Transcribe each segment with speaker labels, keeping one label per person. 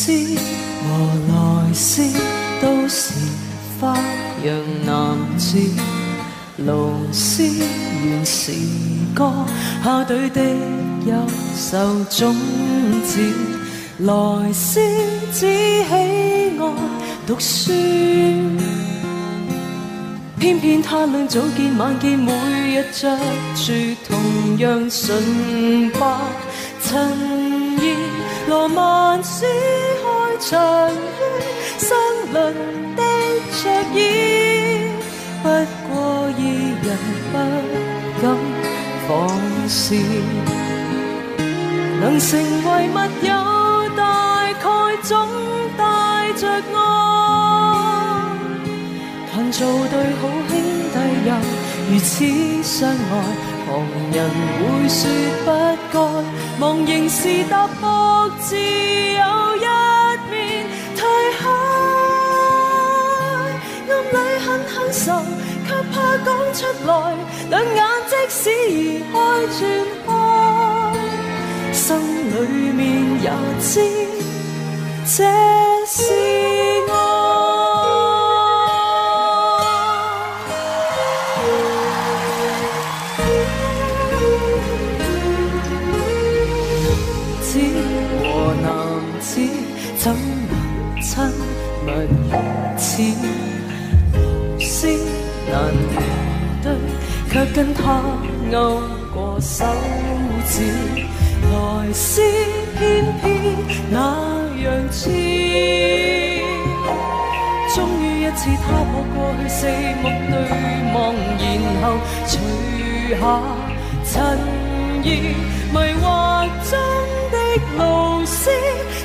Speaker 1: 思和來思都是花樣男子，勞思原是歌校隊的優秀種子，來思只喜愛讀書，偏偏他倆早見晚見，每日着住同樣純白襯衣，羅曼史開場於相鄰的桌椅，不過二人不敢放肆，能成為密友大概總帶着愛，但做對好兄弟又如此相愛，旁人會說不該，忘形時踏步自有一面退開，暗裏很享受卻怕講出來，兩眼即使移開轉開，心裏面也知這是愛。和男子怎能親密如此，無思難面對，卻跟他勾過手指，來思偏偏那樣痴，終於一次他撲過去，四目對望，然後除下襯衣，迷惑中的露絲，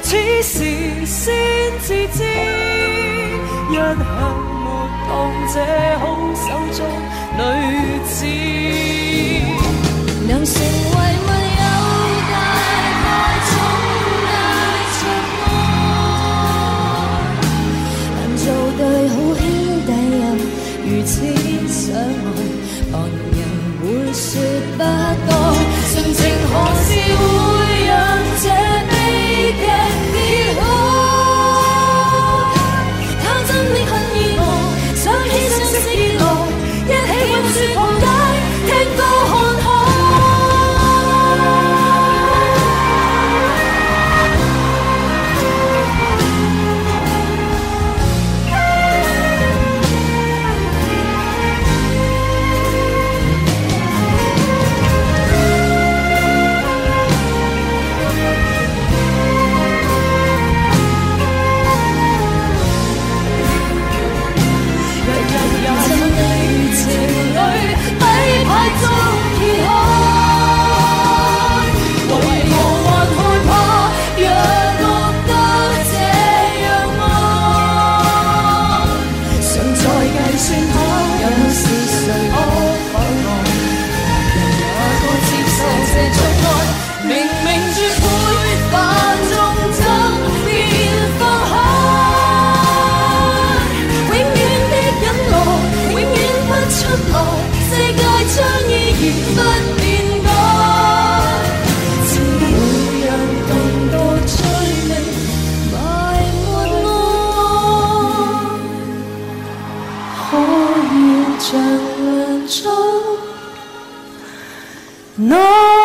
Speaker 1: 此時先至知，一向沒當這好手中女子，能成為密友大概總帶着愛，能做對好兄弟又如此相愛，旁人會說不該，純情何時會讓這悲劇裂開？他真的很意外，想起相識以來，一起溫説旁街，聽歌看海。No